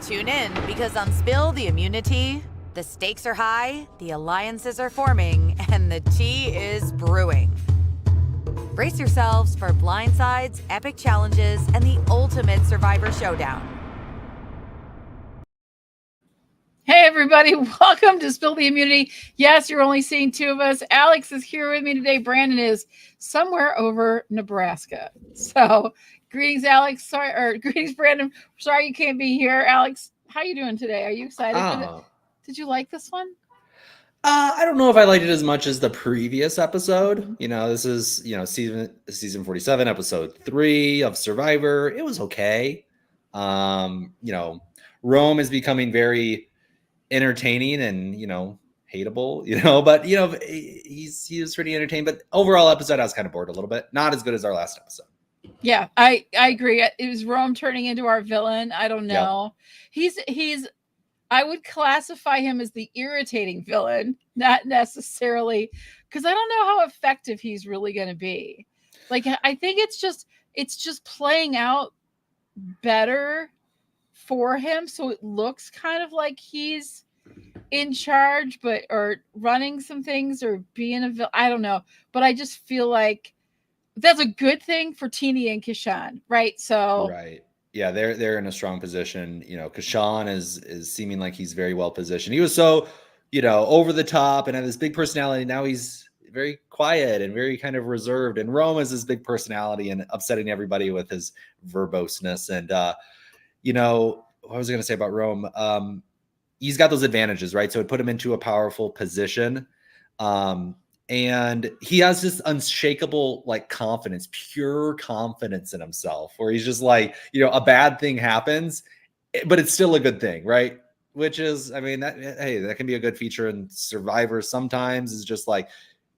Tune in because on Spill the Immunity, the stakes are high, the alliances are forming, and the tea is brewing. Brace yourselves for blindsides, epic challenges, and the ultimate Survivor showdown. Hey everybody, welcome to Spill the Immunity. Yes, you're only seeing two of us. Alex is here with me today. Brandon is somewhere over Nebraska. So, greetings, Alex. Greetings, Brandon. Sorry you can't be here. Alex, how you doing today? Are you excited for it? Did you like this one? I don't know if I liked it as much as the previous episode. You know, this is, season 47, episode 3 of Survivor. It was okay. Rome is becoming very entertaining and, hateable, but he was pretty entertained. But overall episode, I was kind of bored a little bit. Not as good as our last episode. Yeah, I agree. It was Rome turning into our villain. I don't know. Yep. He's I would classify him as the irritating villain, not necessarily, because I don't know how effective he's really going to be. Like, I think it's just playing out better for him, so it looks kind of like he's in charge, or running some things, or being a villain. I don't know, but I just feel like that's a good thing for Teeny and Kishan, right? So right. Yeah, they're in a strong position. Kishan is seeming like he's very well positioned. He was so, over the top and had this big personality. Now he's very quiet and very kind of reserved. And Rome has this big personality and upsetting everybody with his verboseness. And what was I going to say about Rome? He's got those advantages, right? So it put him into a powerful position. And he has this unshakable confidence, pure confidence in himself, where he's just like, a bad thing happens, but it's still a good thing, right? Which is, that can be a good feature in Survivor sometimes, is just like,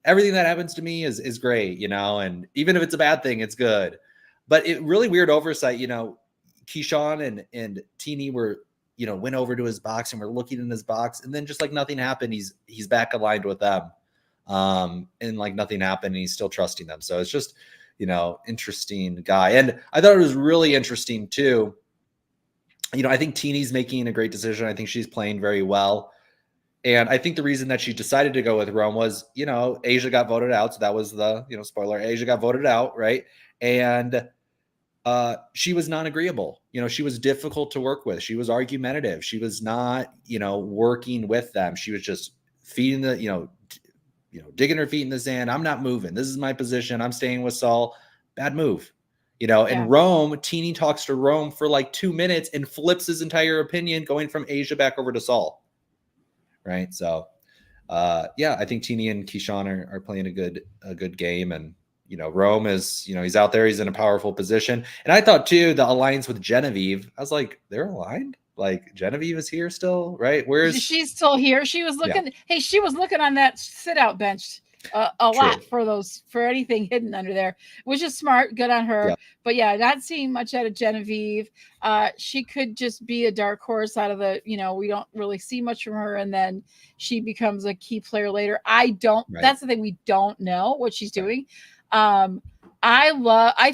everything that happens to me is great, and even if it's a bad thing, it's good. But it really weird oversight, Kishan and Teeny were, went over to his box and were looking in his box, and then just like nothing happened, he's back aligned with them. And like nothing happened, and he's still trusting them. So it's just, interesting guy. And I thought it was really interesting too. I think Teeny's making a great decision. I think she's playing very well. And I think the reason that she decided to go with Rome was, Asia got voted out. So that was the, spoiler, Asia got voted out. Right. And she was non-agreeable. She was difficult to work with. She was argumentative. She was not, working with them. She was just feeding the, digging her feet in the sand. I'm not moving. This is my position. I'm staying with Saul. Bad move. And Rome, Teeny talks to Rome for like 2 minutes and flips his entire opinion, going from Asia back over to Saul. Right. So, I think Teeny and Kishan are playing a good game. And, Rome is, he's out there. He's in a powerful position. And I thought too, the alliance with Genevieve, I was like, they're aligned. Like Genevieve is here still, right? She's still here? She was looking. Yeah. Hey, she was looking on that sit-out bench a lot for anything hidden under there, which is smart. Good on her. Yeah. But yeah, not seeing much out of Genevieve. She could just be a dark horse out of the. We don't really see much from her, and then she becomes a key player later. I don't. Right. That's the thing. We don't know what she's doing. I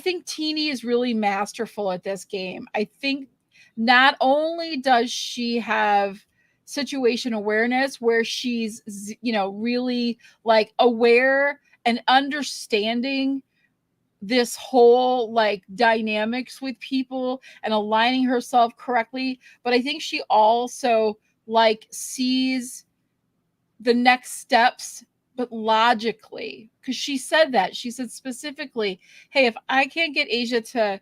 think Teeny is really masterful at this game. I think. Not only does she have situation awareness where she's, really like aware and understanding this whole like dynamics with people and aligning herself correctly, but I think she also like sees the next steps, but logically, because she said specifically, hey, if I can't get Asia to,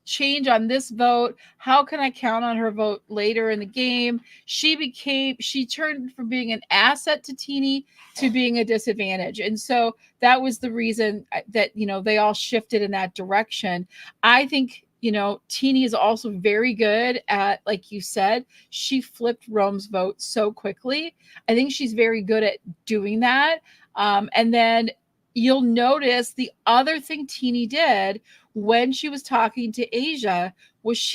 change on this vote, how can I count on her vote later in the game? She turned from being an asset to Teeny to being a disadvantage. And so that was the reason that, they all shifted in that direction. I think, Teeny is also very good at, like you said, she flipped Rome's vote so quickly. I think she's very good at doing that. And then you'll notice the other thing Teeny did when she was talking to Asia was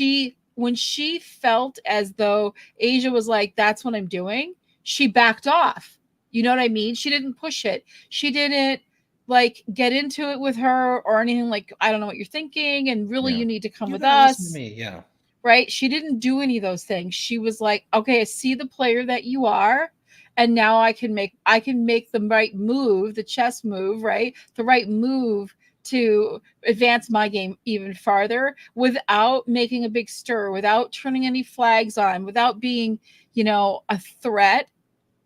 when she felt as though Asia was like, that's what I'm doing, she backed off. You know what I mean? She didn't push it. She didn't like get into it with her or anything like, I don't know what you're thinking, and really you need to come with us. Me. Yeah. right? She didn't do any of those things. She was like, okay, I see the player that you are, and now I can make the right move, the chess move, right? The right move to advance my game even farther without making a big stir, without turning any flags on, without being, a threat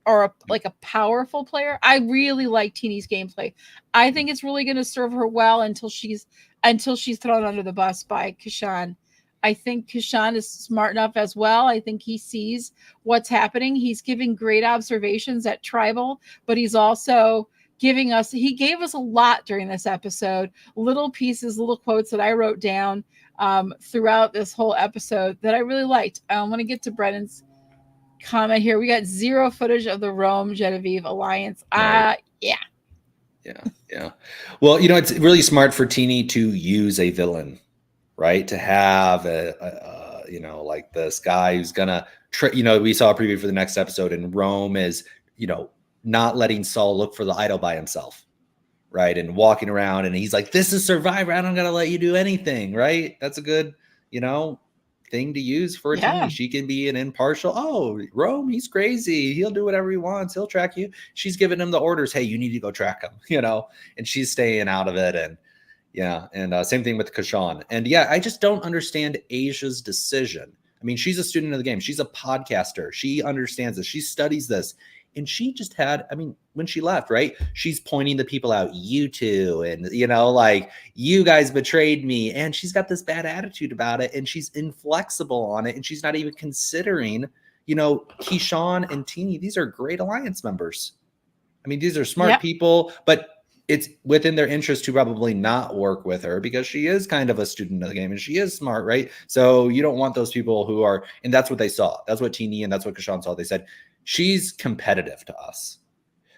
or like a powerful player. I really like Teeny's gameplay. I think it's really going to serve her well until she's thrown under the bus by Kashan. I think Kashan is smart enough as well. I think he sees what's happening. He's giving great observations at Tribal, but he's also he gave us a lot during this episode, little pieces, little quotes that I wrote down throughout this whole episode that I really liked. I want to get to Brennan's comment here. We got 0 footage of the Rome Genevieve alliance. Right. Yeah. Well, it's really smart for Teeny to use a villain, right? To have like this guy who's gonna we saw a preview for the next episode, and Rome is not letting Saul look for the idol by himself, right? And walking around, and he's like, this is Survivor, I don't gotta let you do anything, right? That's a good thing to use for a Teeny. She can be an impartial, Rome, he's crazy, he'll do whatever he wants, he'll track you. She's giving him the orders, hey, you need to go track him, and she's staying out of it. And same thing with Kashan. And I just don't understand Asia's decision. I mean, she's a student of the game, she's a podcaster, she understands this, she studies this. And she just had, when she left, right, she's pointing the people out, you two, and, like, you guys betrayed me. And she's got this bad attitude about it, and she's inflexible on it. And she's not even considering, Keyshawn and Teeny, these are great alliance members. I mean, these are smart people, but it's within their interest to probably not work with her because she is kind of a student of the game and she is smart, right? So you don't want those people who are, and that's what they saw. That's what Teeny and that's what Kashan saw. They said, she's competitive to us.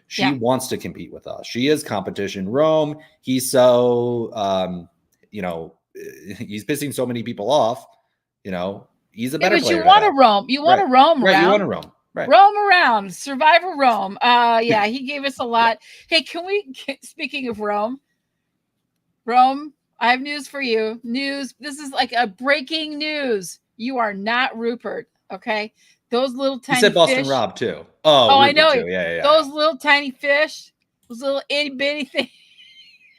She wants to compete with us. She is competition. Rome, he's so, he's pissing so many people off. He's a better player. You want to roam. You want to roam around. Right, you want to roam. Right. Roam around. Survivor Rome. He gave us a lot. Hey, speaking of Rome, I have news for you. This is like a breaking news. You are not Rupert, okay? Those little tiny fish. You said Boston Rob too. Oh, I know. Too. Yeah. Those little tiny fish, those little itty bitty things.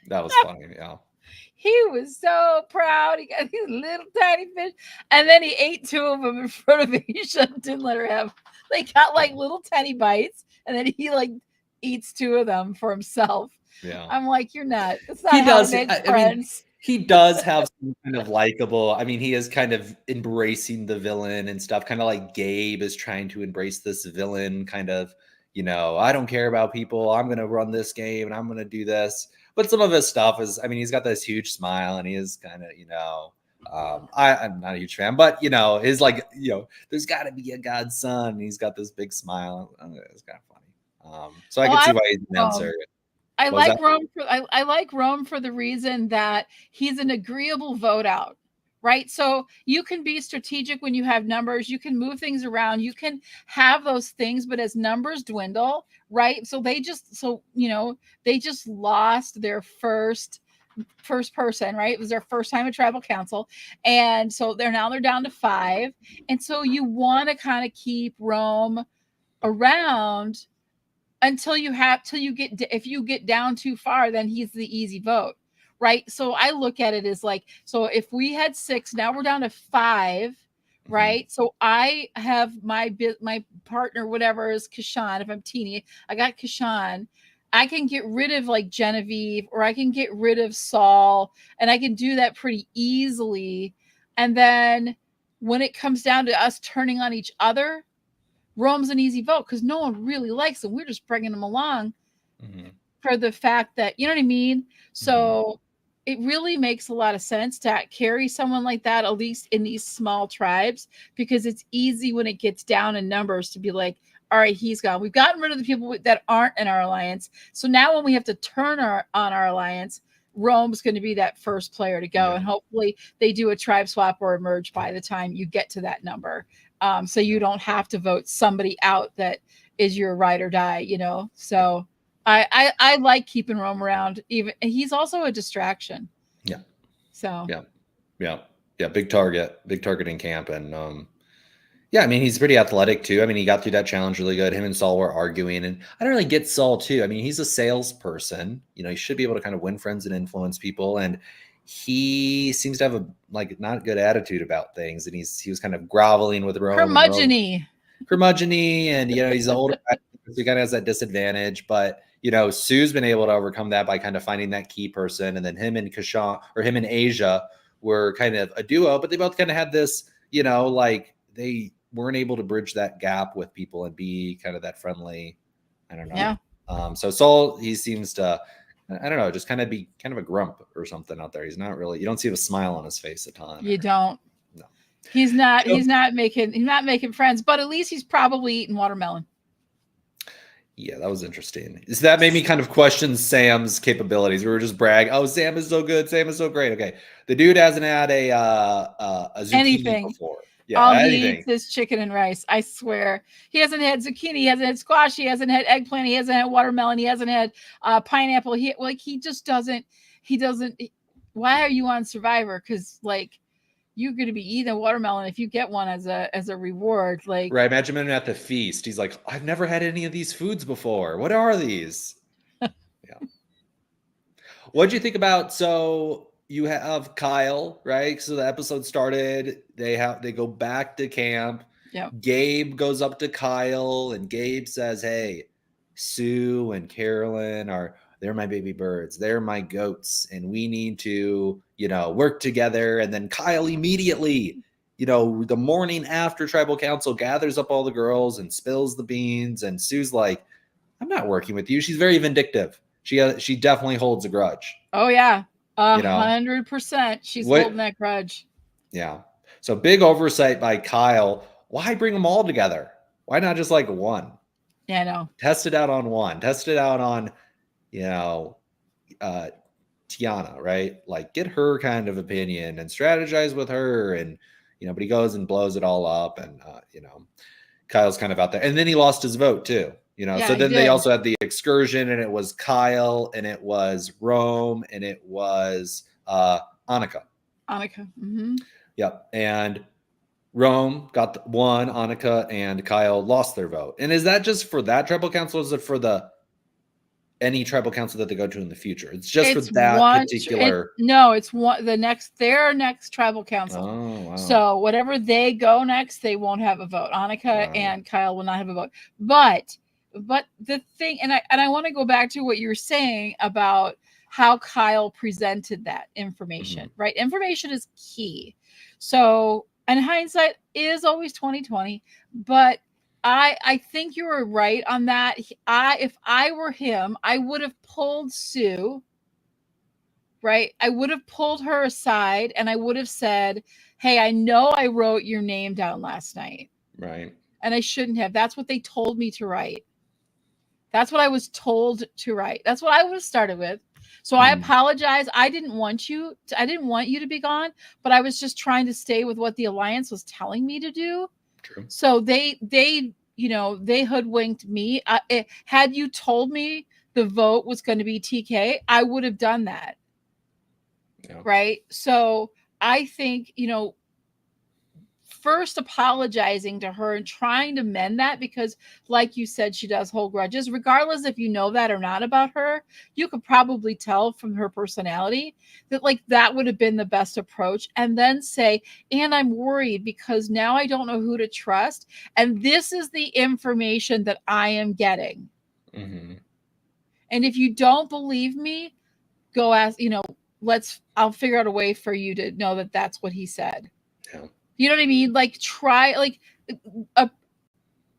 That was funny. Yeah. He was so proud. He got these little tiny fish, and then he ate 2 of them in front of Asia and didn't let her have. They got like little tiny bites, and then he like eats 2 of them for himself. Yeah. I'm like, you're not. That's not how to make friends. He does have some kind of likable. He is kind of embracing the villain and stuff, kind of like Gabe is trying to embrace this villain kind of, I don't care about people. I'm going to run this game and I'm going to do this. But some of his stuff is, he's got this huge smile and he is kind of, I'm not a huge fan, but his there's got to be a godson. And he's got this big smile. It's kind of funny. So I can see why he's an answer. I like Rome. I like Rome for the reason that he's an agreeable vote out, right? So you can be strategic when you have numbers. You can move things around. You can have those things, but as numbers dwindle, right? So they just lost their first person, right? It was their first time at tribal council, and so they're down to 5, and so you want to kind of keep Rome around until if you get down too far, then he's the easy vote, right? So I look at it as like, so if we had 6, now we're down to 5, right? So I have my partner, whatever, is Kashan. If I'm Teeny, I got Kashan. I can get rid of like Genevieve, or I can get rid of Saul, and I can do that pretty easily. And then when it comes down to us turning on each other, Rome's an easy vote because no one really likes him. We're just bringing him along for the fact that, you know what I mean? So it really makes a lot of sense to carry someone like that, at least in these small tribes, because it's easy when it gets down in numbers to be like, all right, he's gone. We've gotten rid of the people that aren't in our alliance. So now when we have to turn on our alliance, Rome's going to be that first player to go. And hopefully they do a tribe swap or a merge by the time you get to that number. So you don't have to vote somebody out that is your ride or die, So I like keeping Rome around. Even he's also a distraction. Yeah. So yeah. Yeah, big target in camp. And yeah, I mean, he's pretty athletic too. I mean, he got through that challenge really good. Him and Saul were arguing, and I don't really get Saul too. I mean, he's a salesperson. You know, he should be able to kind of win friends and influence people. And he seems to have a not good attitude about things. And he was kind of groveling with Rome. Curmudgeon-y, and you know, he's the older guy, so he kind of has that disadvantage. But you know, Sue's been able to overcome that by kind of finding that key person, and then him and Kashawn, or him and Asia, were kind of a duo. But they both kind of had this, you know, like they weren't able to bridge that gap with people and be kind of that friendly. I don't know. Yeah. So Saul, he seems to, I don't know, just kind of be kind of a grump or something out there. He's not really, you don't see a smile on his face a ton. You don't. No. He's not making friends, but at least he's probably eating watermelon. Yeah, that was interesting. So that made me kind of question Sam's capabilities. We were just bragging, oh, Sam is so good. Sam is so great. Okay. The dude hasn't had a zucchini before. Yeah, all he eats is chicken and rice. I swear. He hasn't had zucchini. He hasn't had squash. He hasn't had eggplant. He hasn't had watermelon. He hasn't had pineapple. He just doesn't. He doesn't. Why are you on Survivor? Because you're going to be eating a watermelon if you get one as a reward. Right. Imagine him at the feast. He's like, I've never had any of these foods before. What are these? Yeah. What'd you think about? So you have Kyle, right? So the episode started. They go back to camp. Yeah. Gabe goes up to Kyle, and Gabe says, "Hey, Sue and Carolyn they're my baby birds. They're my goats, and we need to, work together." And then Kyle immediately, the morning after Tribal Council, gathers up all the girls and spills the beans. And Sue's like, "I'm not working with you." She's very vindictive. She definitely holds a grudge. Oh yeah. 100%. She's holding that grudge. Yeah. So big oversight by Kyle. Why bring them all together? Why not just one? Yeah, I know. Test it out on one. Test it out on, Tiana, right? Get her kind of opinion and strategize with her. And, but he goes and blows it all up. And, Kyle's kind of out there. And then he lost his vote too. So then they also had the excursion, and it was Kyle, and it was Rome, and it was Annika. Mm-hmm. Yep. And Rome got one, Annika and Kyle lost their vote. And is that just for that tribal council? Or is it for any tribal council that they go to in the future? It's just for that particular. No, it's their next tribal council. Oh, wow. So whatever they go next, they won't have a vote. Annika and Kyle will not have a vote. But the thing, and I want to go back to what you were saying about how Kyle presented that information, right? Information is key. So, and hindsight is always 20/20, but I think you were right on that. If I were him, I would have pulled Sue, right? I would have pulled her aside, and I would have said, "Hey, I know I wrote your name down last night. Right. And I shouldn't have. That's what they told me to write. That's what I was told to write. That's what I would have started with. So I apologize. I didn't want you to be gone, but I was just trying to stay with what the Alliance was telling me to do." True. So they hoodwinked me. Had you told me the vote was going to be TK, I would have done that. Yeah. Right. So I think, first apologizing to her and trying to mend that, because like you said, she does hold grudges. Regardless if you know that or not about her, you could probably tell from her personality that that would have been the best approach. And then say, "And I'm worried because now I don't know who to trust. And this is the information that I am getting. Mm-hmm. And if you don't believe me, go ask, I'll figure out a way for you to know that that's what he said." Yeah. You know what I mean?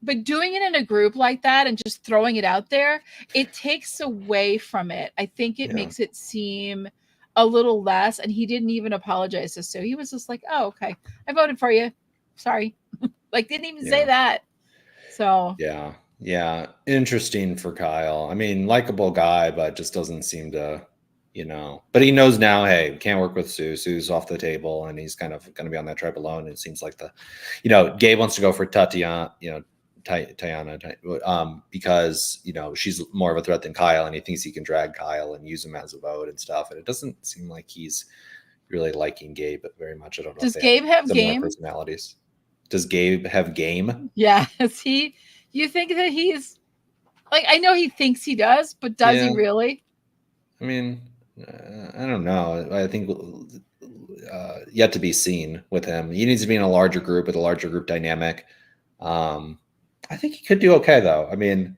But doing it in a group like that and just throwing it out there, it takes away from it. I think it makes it seem a little less. And he didn't even apologize to Sue. He was just like, "Oh, okay, I voted for you. Sorry." Didn't even say that. So yeah, interesting for Kyle. I mean, likable guy, but just doesn't seem to. But he knows now, hey, we can't work with Sue. Sue's off the table, and he's kind of going to be on that tribe alone. And it seems like Gabe wants to go for Tatiana, because, she's more of a threat than Kyle, and he thinks he can drag Kyle and use him as a vote and stuff. And it doesn't seem like he's really liking Gabe very much. I don't know Does if they Gabe have similar game? personalities. Does Gabe have game? Yeah. Is he? You think that he's like? I know he thinks he does, but does he Yeah. really? I mean, I don't know. I think yet to be seen with him. He needs to be in a larger group with a larger group dynamic. I think he could do okay though. I mean,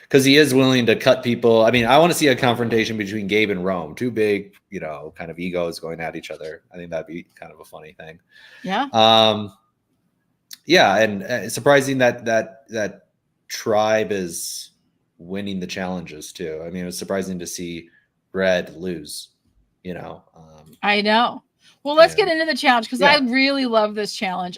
because he is willing to cut people. I mean, I want to see a confrontation between Gabe and Rome, two big, kind of egos going at each other. I think that'd be kind of a funny thing. Yeah. Yeah, and it's surprising that Tribe is winning the challenges too. I mean, it was surprising to see Red lose. I know. Well, let's get and- into the challenge because Yeah. I really love this challenge.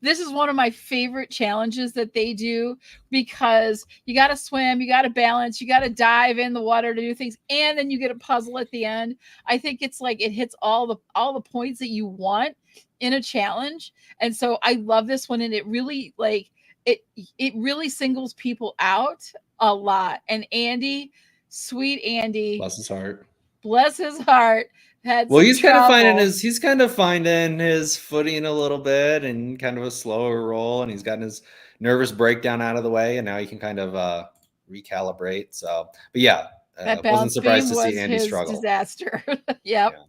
This is one of my favorite challenges that they do because you got to swim, you got to balance, you got to dive in the water to do things, and then you get a puzzle at the end. I think it's like it hits all the points that you want in a challenge, and so I love this one, and it really it really singles people out a lot. And Andy, sweet Andy, bless his heart, had well, some he's kind of trouble. finding his footing a little bit and kind of a slower roll, and he's gotten his nervous breakdown out of the way, and now he can kind of recalibrate. So, but yeah, That wasn't balance surprised beam to see was Andy his struggle. disaster. Yep.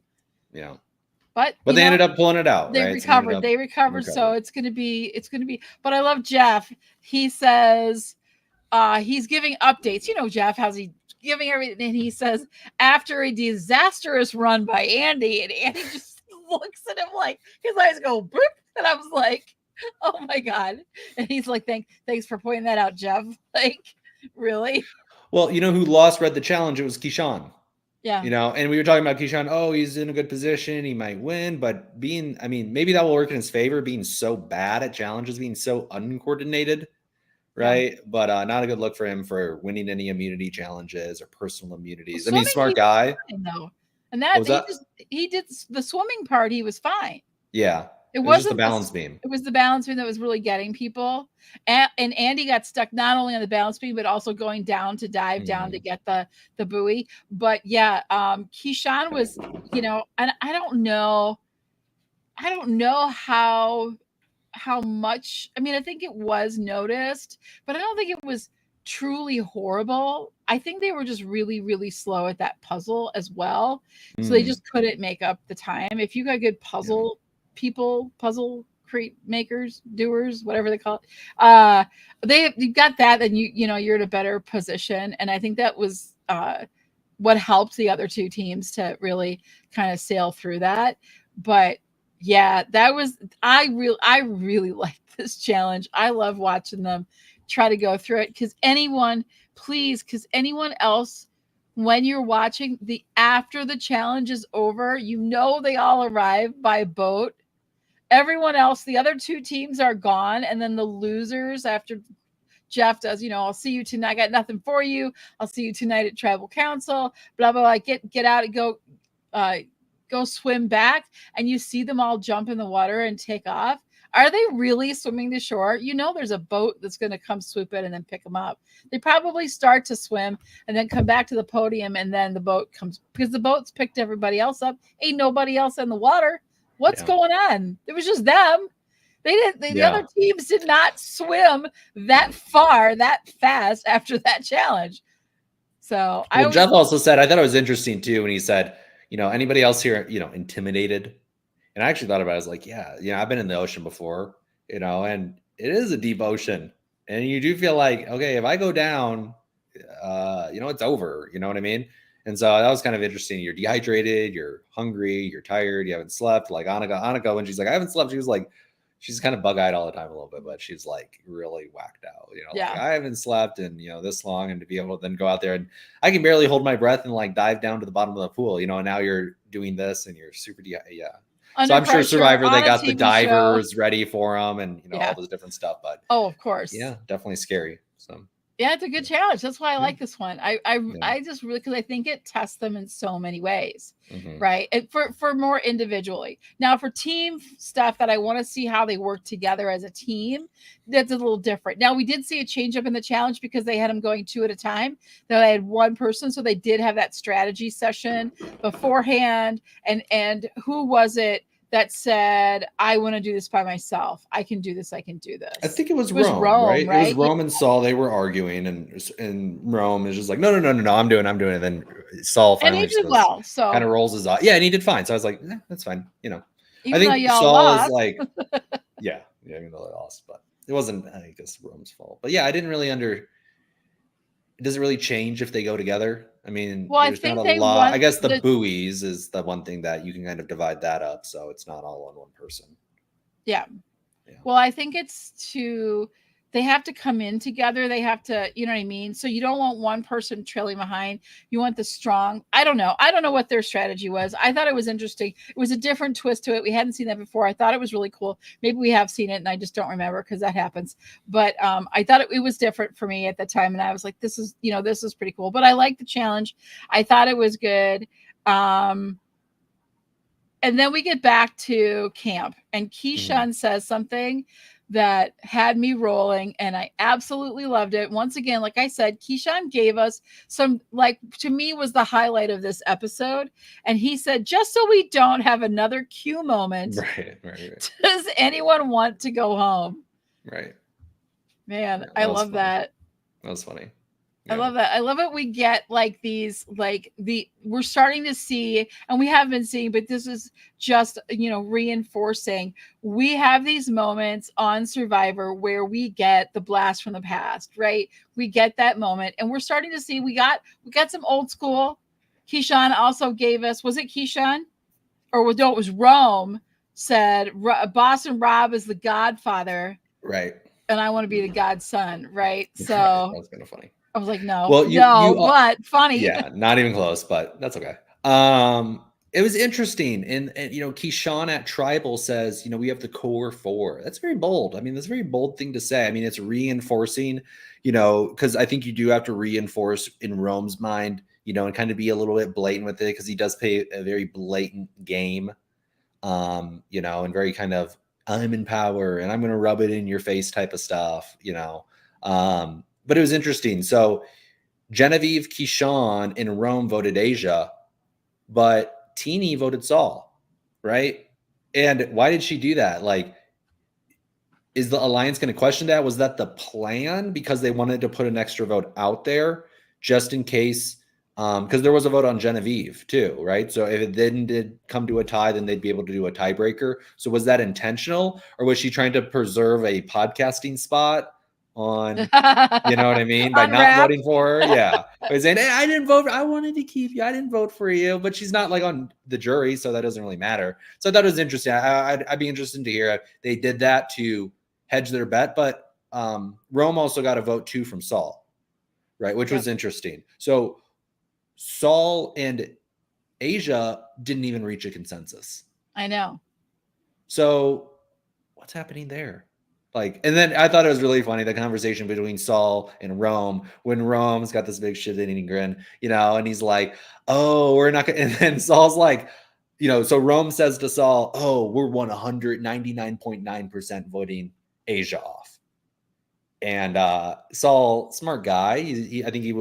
Yeah. But they ended up pulling it out, they right? recovered. They recovered. So it's gonna be. But I love Jeff. He says he's giving updates. Jeff, how's he giving everything? And he says after a disastrous run by Andy, and Andy just looks at him like his eyes go boop, and I was like, oh my god. And he's like, thanks for pointing that out, Jeff. Like, really? Well, who lost Red the challenge? It was Keyshawn. Yeah. And we were talking about Keyshawn. Oh, he's in a good position. He might win, but maybe that will work in his favor, being so bad at challenges, being so uncoordinated, right? Yeah. But not a good look for him for winning any immunity challenges or personal immunities. Well, smart guy. Fine, though. And he did the swimming part. He was fine. Yeah. It wasn't just the balance beam. It was the balance beam that was really getting people. And Andy got stuck not only on the balance beam, but also going down to dive down to get the buoy. But yeah, Keyshawn was, and I don't know how much. I think it was noticed, but I don't think it was truly horrible. I think they were just really, really slow at that puzzle as well. So they just couldn't make up the time. If you got good puzzle people, puzzle makers, doers, whatever they call it, you've got that, then you're in a better position. And I think that was what helped the other two teams to really kind of sail through that. But yeah, I really liked this challenge. I love watching them try to go through it because anyone else, when you're watching after the challenge is over, they all arrive by boat. Everyone else, the other two teams are gone, and then the losers, after Jeff does, I'll see you tonight. I got nothing for you. I'll see you tonight at Tribal Council. Blah blah blah. Get out and go swim back, and you see them all jump in the water and take off. Are they really swimming to shore? There's a boat that's going to come swoop in and then pick them up. They probably start to swim and then come back to the podium, and then the boat comes because the boat's picked everybody else up. Ain't nobody else in the water. What's going on? It was just them. The other teams did not swim that far, that fast after that challenge. So Jeff also said, I thought it was interesting too when he said, anybody else here, intimidated? And I actually thought about it. I was like, yeah, I've been in the ocean before, and it is a deep ocean. And you do feel like, okay, if I go down, it's over. You know what I mean? And so that was kind of interesting. You're dehydrated, you're hungry, you're tired, you haven't slept. Like Annika, when she's like, I haven't slept, she was like, she's kind of bug-eyed all the time a little bit, but she's like really whacked out. Like, I haven't slept in, this long, and to be able to then go out there and I can barely hold my breath and like dive down to the bottom of the pool, and now you're doing this and you're super So I'm sure Survivor, they got the divers ready for them and all this different stuff. But of course, definitely scary. So Yeah, it's a good challenge. That's why I Yeah. like this one. I just really, because I think it tests them in so many ways, Mhm. right? And for more individually. Now for team stuff that I want to see how they work together as a team, that's a little different. Now we did see a change up in the challenge because they had them going 2 at a time. Now they had one person, so they did have that strategy session beforehand. And who was it that said, I want to do this by myself? I can do this. I can do this. I think it was It was Rome, right? It was right? Rome and Saul. They were arguing, and Rome is just like, no, no, no, no, no, I'm doing it. And then Saul And he finally just did well. kind So of rolls his eye. Yeah, and he did fine. So I was like, that's fine. I even though think y'all Saul is lost, like, yeah, even though they lost, but it wasn't, I guess, Rome's fault. But yeah, I didn't really it doesn't really change if they go together. I mean, well, I there's not think a they lot. I want guess the the buoys is the one thing that you can kind of divide that up, so it's not all on one person. yeah. Yeah. Well, I think they have to come in together. They have to, you know what I mean? So you don't want one person trailing behind. You want the strong. I don't know. I don't know what their strategy was. I thought it was interesting. It was a different twist to it. We hadn't seen that before. I thought it was really cool. Maybe we have seen it and I just don't remember because that happens. But I thought it was different for me at the time. And I was like, this is pretty cool. But I like the challenge. I thought it was good. And then we get back to camp, and Keyshawn says something that had me rolling, and I absolutely loved it. Once again, like I said, Keyshawn gave us some, like, to me was the highlight of this episode. And he said, just so we don't have another Q moment, Right. does anyone want to go home? Right. Man, Yeah, I love that. That was funny. I love that. I love it. We get like these, we're starting to see, and we have been seeing, but this is just, reinforcing. We have these moments on Survivor where we get the blast from the past, right? We get that moment, and we're starting to see, we got some old school. Keyshawn also gave us, was it Keyshawn? Or no, it was Rome said, Boston Rob is the godfather. Right. And I want to be the godson, right? So that was kind of funny. I was like, no, well, but funny. Yeah, not even close, but that's okay. It was interesting. And Keyshawn at Tribal says, we have the core 4. That's very bold. I mean, that's a very bold thing to say. I mean, it's reinforcing, because I think you do have to reinforce in Rome's mind, and kind of be a little bit blatant with it, because he does play a very blatant game, and very kind of, I'm in power and I'm going to rub it in your face type of stuff, but it was interesting. So Genevieve, Keyshawn, and Rome voted Asia, but Teeny voted Saul, right? And why did she do that? Like, is the Alliance going to question that? Was that the plan because they wanted to put an extra vote out there just in case? Because there was a vote on Genevieve too, right? So if it then did come to a tie, then they'd be able to do a tiebreaker. So was that intentional, or was she trying to preserve a podcasting spot on, you know what I mean, by not RHAP. voting for her? Yeah, by saying, hey, I didn't vote. I wanted to keep you. I didn't vote for you, but she's not like on the jury, so that doesn't really matter. So I thought it was interesting. I'd be interested to hear if they did that to hedge their bet, but Rome also got a vote too from Saul, right? Which was interesting. So Saul and Asia didn't even reach a consensus. I know. So what's happening there? Like, and then I thought it was really funny, the conversation between Saul and Rome, when Rome's got this big shit-eating grin, and he's like, oh, we're not gonna, and then Saul's like, so Rome says to Saul, oh, we're 199.9% voting Asia off. And Saul, smart guy, I think he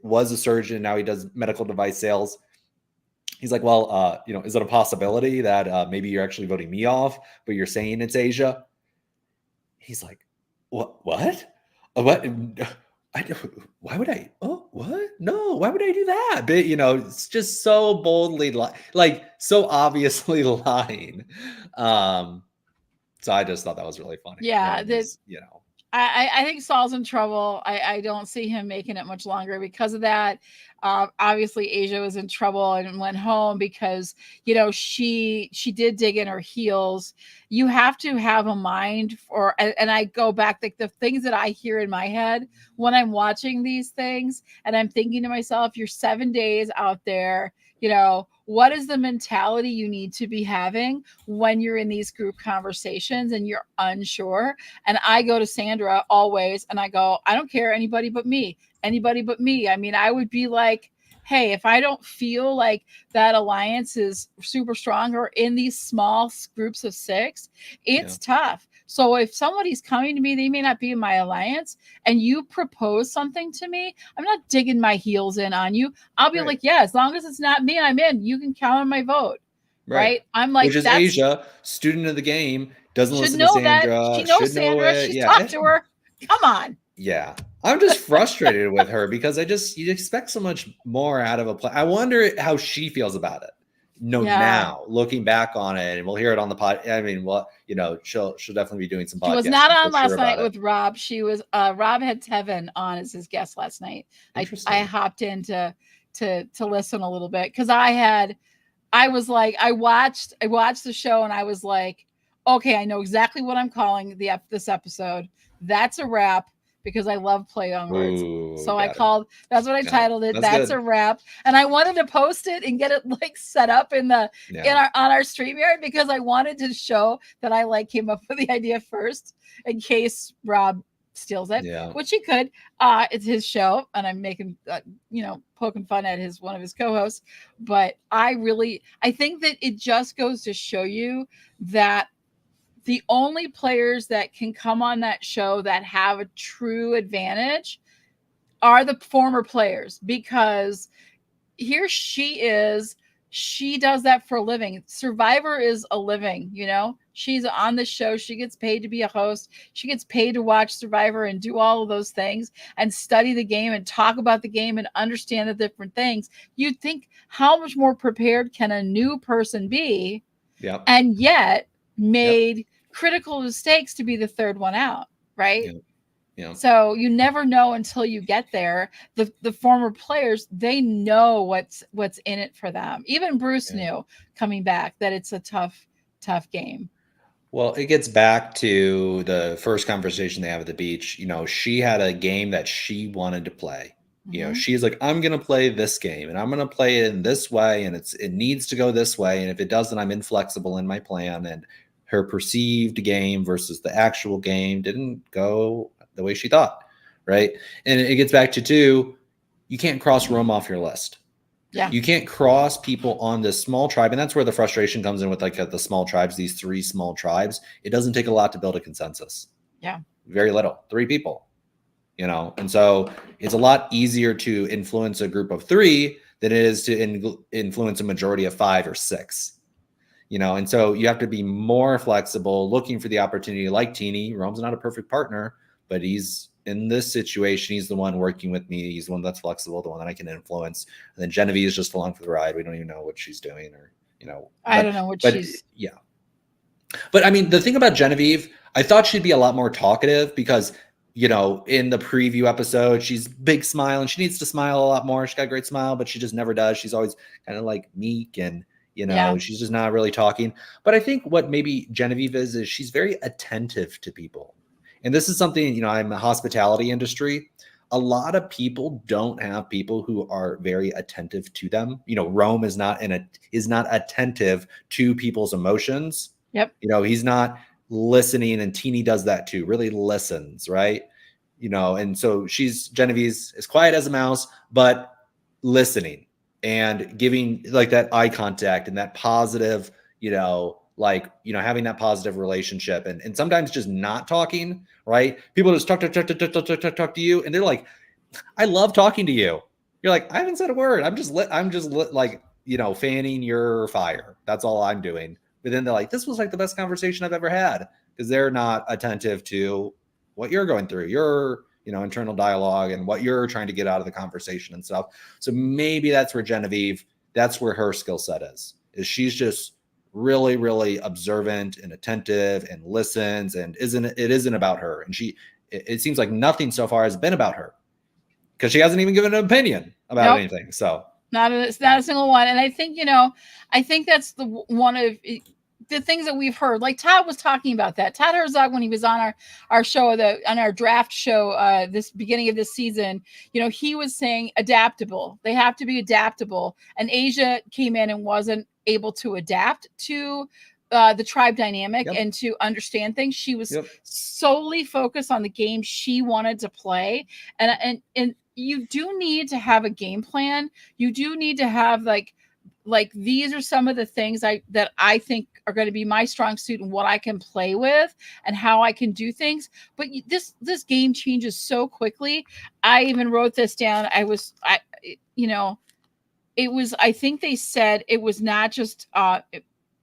was a surgeon, now he does medical device sales. He's like, well, is it a possibility that maybe you're actually voting me off, but you're saying it's Asia? He's like, what? What? Why would I? Oh, what? No, why would I do that? But it's just so boldly, like so obviously lying. So I just thought that was really funny. Yeah, I think Saul's in trouble. I don't see him making it much longer because of that. Obviously, Asia was in trouble and went home because, she did dig in her heels. You have to have a mind for, and I go back, like the things that I hear in my head when I'm watching these things, and I'm thinking to myself, you're 7 days out there. you know, what is the mentality you need to be having when you're in these group conversations and you're unsure? And I go to Sandra always and I go, I don't care, anybody but me. Anybody but me. I mean, I would be like, hey, if I don't feel like that alliance is super strong or in these small groups of 6, it's tough. So if somebody's coming to me, they may not be in my alliance, and you propose something to me, I'm not digging my heels in on you. I'll be like, yeah, as long as it's not me, I'm in. You can count on my vote. Right? I'm like, which is Asia, student of the game, doesn't should listen know to that. Sandra, She knows should know Sandra. it. She's Yeah. talked to her. Come on. Yeah. I'm just frustrated with her because you expect so much more out of a play. I wonder how she feels about it. Now looking back on it, and we'll hear it on the pod. I mean, well, you know, she'll definitely be doing some podcasting. She was not on last night with Rob. She was Rob had Tevin on as his guest last night. I hopped in to listen a little bit because I was like, I watched the show and I was like, okay, I know exactly what I'm calling this episode. That's a wrap, because I love play on words. So that's what I titled it. That's a wrap. And I wanted to post it and get it like set up on our StreamYard, because I wanted to show that I like came up with the idea first in case Rob steals it, which he could. It's his show and I'm making poking fun at one of his co-hosts, but I think that it just goes to show you that the only players that can come on that show that have a true advantage are the former players, because here she does that for a living. Survivor is a living, she's on the show. She gets paid to be a host. She gets paid to watch Survivor and do all of those things and study the game and talk about the game and understand the different things. You'd think, how much more prepared can a new person be? Yep. And yet made critical mistakes to be the third one out, right? Yeah. So you never know until you get there. The former players, they know what's in it for them. Even Bruce knew coming back that it's a tough game. Well, it gets back to the first conversation they have at the beach. She had a game that she wanted to play. She's like, I'm going to play this game and I'm going to play it in this way. And it needs to go this way. And if it doesn't, I'm inflexible in my plan. And her perceived game versus the actual game didn't go the way she thought. Right. And it gets back to 2, you can't cross Rome off your list. Yeah. You can't cross people on this small tribe. And that's where the frustration comes in with like the small tribes, these 3 small tribes. It doesn't take a lot to build a consensus. Yeah. Very little, 3 people, and so it's a lot easier to influence a group of 3 than it is to influence a majority of 5 or 6, and so you have to be more flexible, looking for the opportunity. Like Teeny, Rome's not a perfect partner, but he's in this situation, he's the one working with me. He's the one that's flexible, the one that I can influence. And then Genevieve is just along for the ride. We don't even know what she's doing, or I don't know what she's. Yeah, but I mean, the thing about Genevieve, I thought she'd be a lot more talkative because in the preview episode, she's big smile and she needs to smile a lot more. She's got a great smile, but she just never does. She's always kind of like meek and she's just not really talking. But I think what maybe Genevieve is she's very attentive to people. And this is something, I'm in the hospitality industry. A lot of people don't have people who are very attentive to them. Rome is not attentive to people's emotions. Yep. He's not listening, and Teeny does that too. Really listens, right? And so Genevieve is quiet as a mouse, but listening and giving like that eye contact and that positive, having that positive relationship, and sometimes just not talking, right? People just talk to you, and they're like, I love talking to you. You're like, I haven't said a word. I'm just like, fanning your fire. That's all I'm doing. But then they're like, this was like the best conversation I've ever had, because they're not attentive to what you're going through, your, internal dialogue and what you're trying to get out of the conversation and stuff. So maybe that's where Genevieve, that's where her skill set is she's just really, really observant and attentive and listens, and it isn't about her. And it seems like nothing so far has been about her, because she hasn't even given an opinion about anything. So not a single one. And I think, I think that's the one of the things that we've heard, like Todd was talking about that. Todd Herzog, when he was on our show, on our draft show, this beginning of this season, he was saying adaptable. They have to be adaptable. And Asia came in and wasn't able to adapt to the tribe dynamic and to understand things. She was solely focused on the game she wanted to play. And you do need to have a game plan. You do need to have like these are some of the things that I think are going to be my strong suit and what I can play with and how I can do things. But this game changes so quickly. I even wrote this down. I think they said it was not just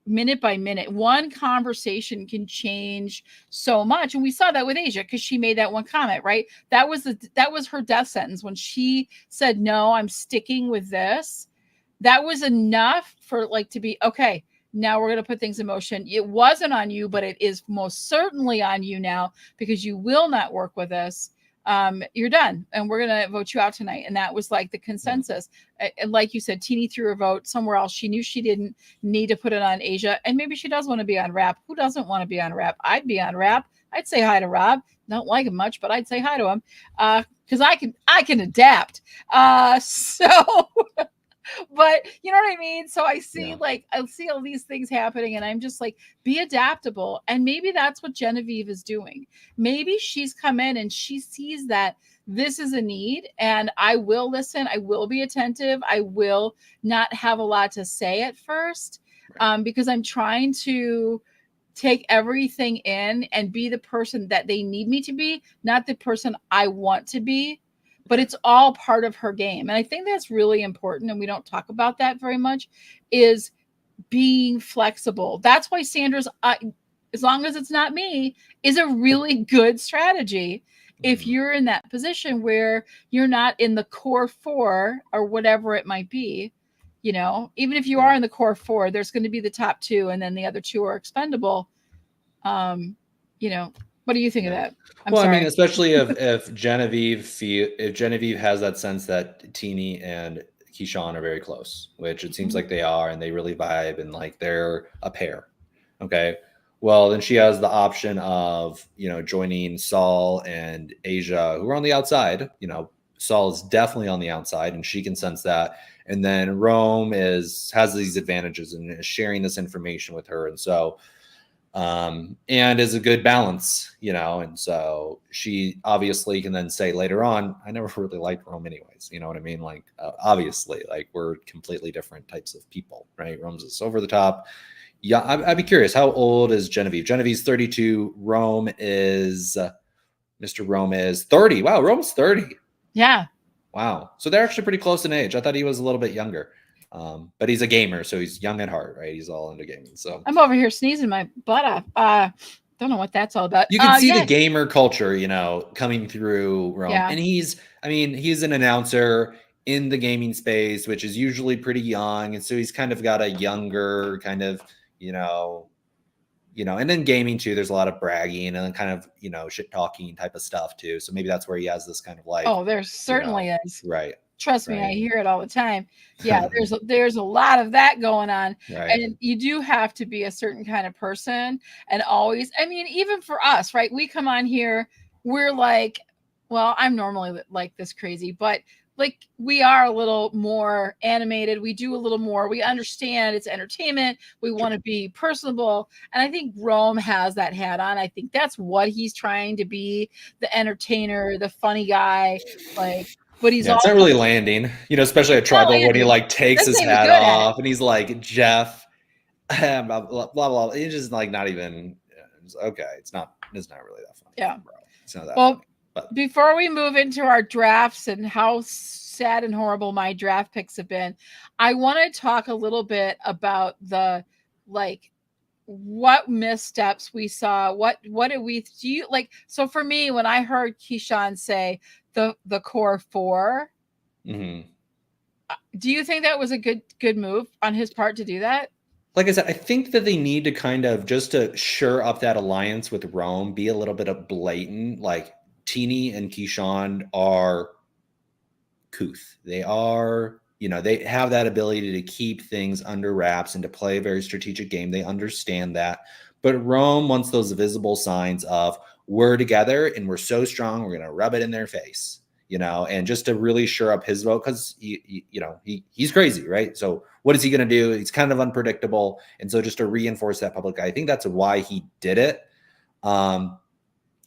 minute by minute. One conversation can change so much. And we saw that with Asia because she made that one comment, right? That was her death sentence when she said, no, I'm sticking with this. That was enough for to be, okay, now we're going to put things in motion. It wasn't on you, but it is most certainly on you now because you will not work with us. You're done. And we're going to vote you out tonight. And that was the consensus. And like you said, Teeny threw her vote somewhere else. She knew she didn't need to put it on Asia. And maybe she does want to be on RHAP. Who doesn't want to be on RHAP? I'd be on RHAP. I'd say hi to Rob. Don't like him much, but I'd say hi to him. Because I can adapt. But you know what I mean? So I see I see all these things happening and I'm just be adaptable. And maybe that's what Genevieve is doing. Maybe she's come in and she sees that this is a need and I will listen. I will be attentive. I will not have a lot to say at first because I'm trying to take everything in and be the person that they need me to be, not the person I want to be. But it's all part of her game. And I think that's really important. And we don't talk about that very much, is being flexible. That's why Sandra's, as long as it's not me, is a really good strategy. If you're in that position where you're not in the core 4 or whatever it might be, even if you are in the core 4, there's going to be the top 2 and then the other 2 are expendable. What do you think of that? I mean, especially if Genevieve has that sense that Teeny and Keyshawn are very close, which it seems like they are, and they really vibe and they're a pair. Okay. Well, then she has the option of, joining Saul and Asia, who are on the outside. Saul is definitely on the outside and she can sense that. And then Rome has these advantages and is sharing this information with her. And so, and is a good balance, and so she obviously can then say later on, I never really liked Rome anyways. You know what I mean? Obviously, we're completely different types of people, right? Rome's is over the top. Yeah. I'd be curious, how old is Genevieve? Genevieve's 32. Mr. Rome is 30. Wow. Rome's 30. Yeah. Wow. So they're actually pretty close in age. I thought he was a little bit younger. But he's a gamer, so he's young at heart, right? He's all into gaming. So I'm over here sneezing my butt off. Don't know what that's all about. You can see the gamer culture, coming through Rome. Yeah. And he's an announcer in the gaming space, which is usually pretty young. And so he's kind of got a younger kind of, and then gaming too, there's a lot of bragging and then kind of, shit talking type of stuff too. So maybe that's where he has this kind of oh, there certainly is. Right. Trust me, I hear it all the time. Yeah, there's a lot of that going on. Right. And you do have to be a certain kind of person and always, even for us, right? We come on here, we're well, I'm normally this crazy, but we are a little more animated. We do a little more. We understand it's entertainment. We want to be personable. And I think Rome has that hat on. I think that's what he's trying to be, the entertainer, the funny guy, but he's it's not really landing, especially at Tribal when he takes his hat off and he's like, Jeff, blah, blah, blah, blah. It's just not even, okay. It's not really that funny. Yeah. Bro. It's not that funny. But before we move into our drafts and how sad and horrible my draft picks have been, I want to talk a little bit about the, what missteps we saw. What did we do? So for me, when I heard Keyshawn say the core 4, do you think that was a good move on his part to do that? Like I said, I think that they need to kind of, just to shore up that alliance with Rome, be a little bit of blatant. Teeny and Keyshawn are couth. They are they have that ability to keep things under wraps and to play a very strategic game. They understand that. But Rome wants those visible signs of we're together and we're so strong, we're going to rub it in their face, and just to really shore up his vote, because he's crazy, right? So what is he going to do? He's kind of unpredictable. And so just to reinforce that public, I think that's why he did it. And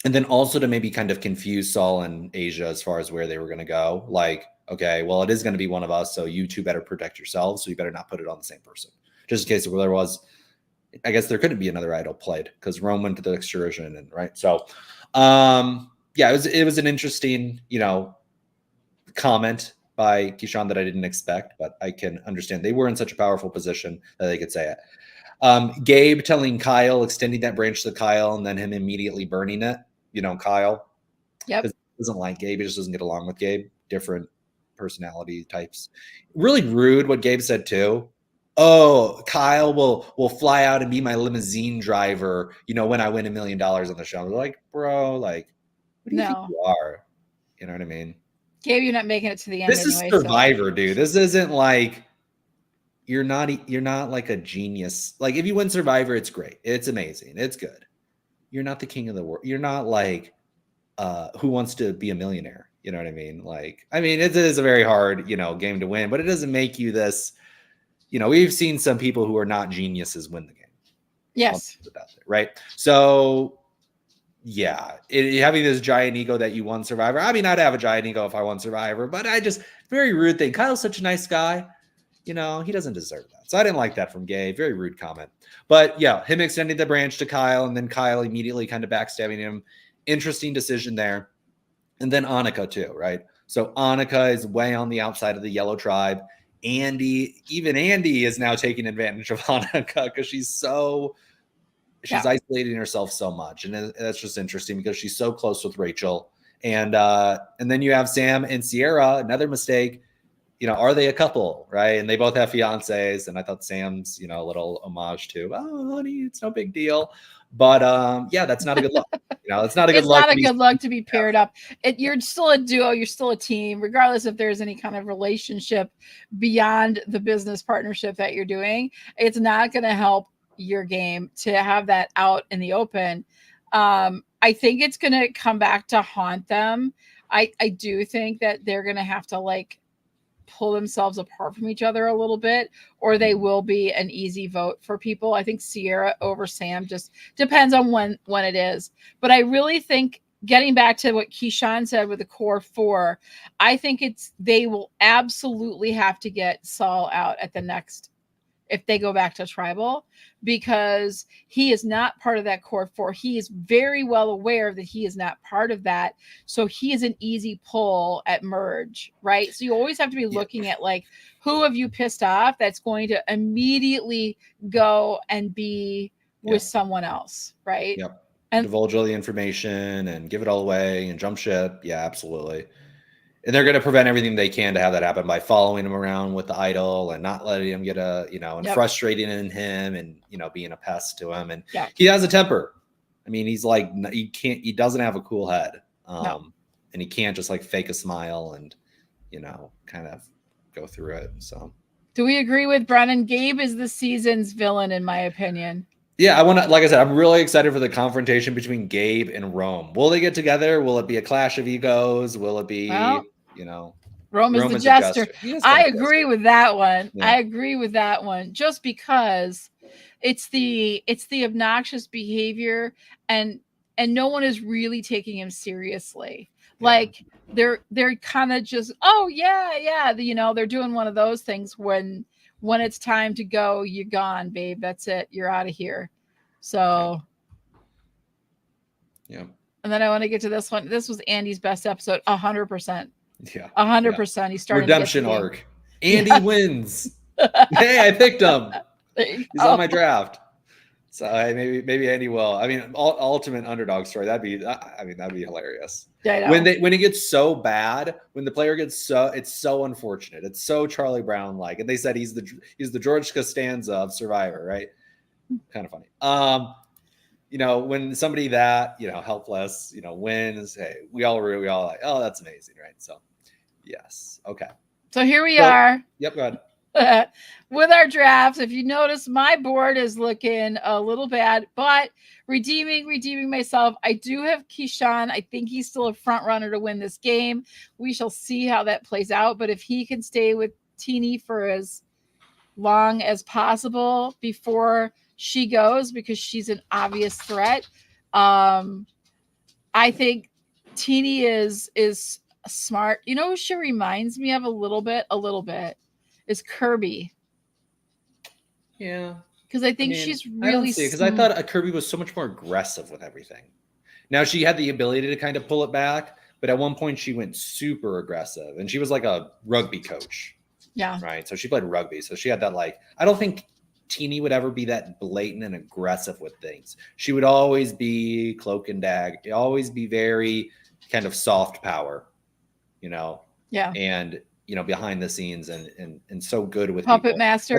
then also to maybe kind of confuse Saul and Asia as far as where they were going to go. Like, okay, well, it is going to be one of us, so you two better protect yourselves. So you better not put it on the same person, just in case there was. I guess there couldn't be another idol played because Rome went to the excursion, and right. So, it was an interesting, comment by Keyshawn that I didn't expect, but I can understand they were in such a powerful position that they could say it. Gabe telling Kyle, extending that branch to Kyle, and then him immediately burning it. Kyle. Yep. Doesn't like Gabe. He just doesn't get along with Gabe. Different personality types. Really rude what Gabe said too. Oh, Kyle will fly out and be my limousine driver, when I win $1 million on the show. I was like, bro, like, what do you think you are? You know what I mean? Gabe, you're not making it to the end. This is Survivor, dude. This isn't like you're not like a genius. Like if you win Survivor, it's great. It's amazing. It's good. You're not the king of the world. You're not like Who Wants to Be a Millionaire. You know what I mean? Like, I mean, it is a very hard, game to win, but it doesn't make you this. We've seen some people who are not geniuses win the game. Yes. Right. So, yeah, having this giant ego that you won Survivor. I mean, I'd have a giant ego if I won Survivor, but very rude thing. Kyle's such a nice guy. He doesn't deserve that. So I didn't like that from Gabe. Very rude comment. But yeah, him extending the branch to Kyle and then Kyle immediately kind of backstabbing him. Interesting decision there. And then Annika too, right? So Annika is way on the outside of the yellow tribe. Andy is now taking advantage of Annika because she's isolating herself so much. And that's just interesting because she's so close with Rachel. And then you have Sam and Sierra, another mistake. Are they a couple, right? And they both have fiancés. And I thought Sam's, a little homage to, oh, honey, it's no big deal. But that's not a good look. It's not a good luck. It's not a good look to be paired up. You're still a duo. You're still a team, regardless if there's any kind of relationship beyond the business partnership that you're doing. It's not going to help your game to have that out in the open. I think it's going to come back to haunt them. I do think that they're going to have to pull themselves apart from each other a little bit, or they will be an easy vote for people. I think Sierra over Sam just depends on when it is. But I really think, getting back to what Keyshawn said with the core four, I think they will absolutely have to get Saul out at the next, if they go back to tribal, because he is not part of that core four. He is very well aware that he is not part of that. So he is an easy pull at merge, right? So you always have to be looking at who have you pissed off that's going to immediately go and be with someone else, right? Yep. And divulge all the information and give it all away and jump ship. Yeah, absolutely. And they're going to prevent everything they can to have that happen by following him around with the idol and not letting him get and frustrating him and, being a pest to him. And he has a temper. I mean, he's he doesn't have a cool head. And he can't just fake a smile and, kind of go through it. So do we agree with Brennan? Gabe is the season's villain, in my opinion. Yeah, like I said, I'm really excited for the confrontation between Gabe and Rome. Will they get together? Will it be a clash of egos? Will it be, Rome is the jester. I agree with that one. Yeah. I agree with that one just because it's the obnoxious behavior and no one is really taking him seriously. Yeah. They're kind of just, oh yeah. They're doing one of those things when it's time to go, you're gone, babe. That's it. You're out of here. So. Yeah. And then I want to get to this one. This was Andy's best episode. 100%. Yeah. 100%. Yeah. He started redemption arc. Andy wins. Hey, I picked him. He's on my draft. So maybe Andy will. I mean, ultimate underdog story. That'd be hilarious. Yeah, when it gets so bad, when the player gets it's so unfortunate. It's so Charlie Brown like, and they said he's the George Costanza of Survivor, right? Kind of funny. When somebody that helpless, wins, hey, we all like, oh, that's amazing, right? So, yes, okay. So here we So- are. Yep, go ahead. With our drafts. If you notice, my board is looking a little bad, but redeeming myself. I do have Keyshawn. I think he's still a front runner to win this game. We shall see how that plays out. But if he can stay with Teeny for as long as possible before she goes, because she's an obvious threat, I think Teeny is smart. You know who she reminds me of a little bit is Kirby. Yeah. Because I think she's really because I thought Kirby was so much more aggressive with everything. Now she had the ability to kind of pull it back, but at one point she went super aggressive, and she was like a rugby coach. Yeah. Right. So she played rugby, so she had that like. I don't think Teeny would ever be that blatant and aggressive with things. She would always be cloak and dagger, always be very kind of soft power, you know. Yeah. And behind the scenes and so good with puppet people. master.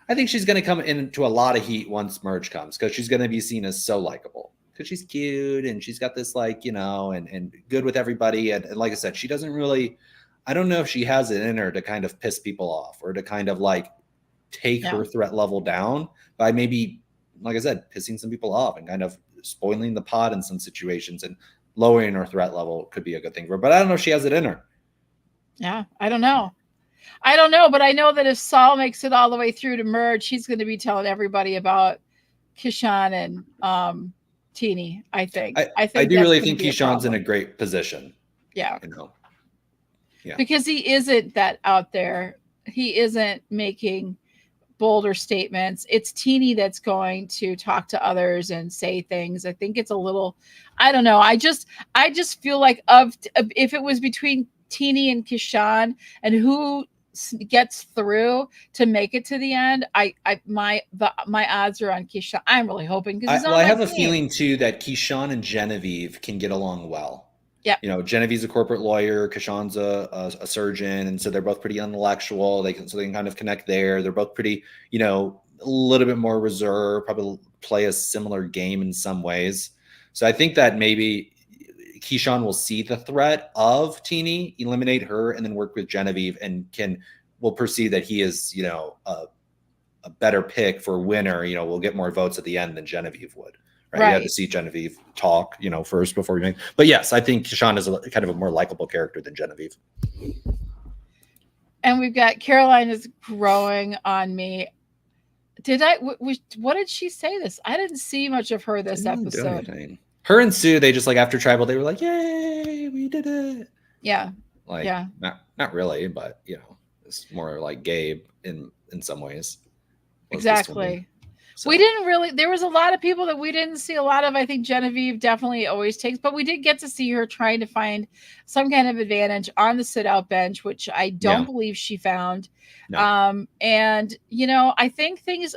I think she's going to come into a lot of heat once merge comes, because she's going to be seen as so likable, because she's cute and she's got this and good with everybody. And like I said, she doesn't really, I don't know if she has it in her to kind of piss people off or to kind of like take her threat level down by maybe, like I said, pissing some people off and kind of spoiling the pot in some situations, and lowering her threat level could be a good thing for her. But I don't know if she has it in her. Yeah, I don't know, but I know that if Saul makes it all the way through to merge, he's going to be telling everybody about Keyshawn and Teeny. I think I do really think Keyshawn's in a great position. Yeah. Yeah. Because he isn't that out there. He isn't making bolder statements. It's Teeny that's going to talk to others and say things. I think it's a little, I don't know. I just feel like if it was between Teeny and Keyshawn and who gets through to make it to the end, my odds are on Keyshawn. I'm really hoping, because I have a feeling too that Keyshawn and Genevieve can get along well. Yeah. Genevieve's a corporate lawyer, Keyshawn's a surgeon, and so they're both pretty intellectual. They can kind of connect there. They're both pretty, a little bit more reserved, probably play a similar game in some ways. So I think that maybe Keyshawn will see the threat of Teeny, eliminate her, and then work with Genevieve, and will perceive that he is, a better pick for winner. Will get more votes at the end than Genevieve would. Right. You have to see Genevieve talk, first before you make. But yes, I think Keyshawn is kind of a more likable character than Genevieve. And we've got Caroline is growing on me. What did she say this? I didn't see much of her this episode. Her and Sue, they just like after Tribal, they were like, "Yay, we did it!" Yeah, not really, but it's more like Gabe in some ways. Exactly. So. We didn't really. There was a lot of people that we didn't see a lot of. I think Genevieve definitely always takes, but we did get to see her trying to find some kind of advantage on the sit-out bench, which I don't believe she found. No. And I think things.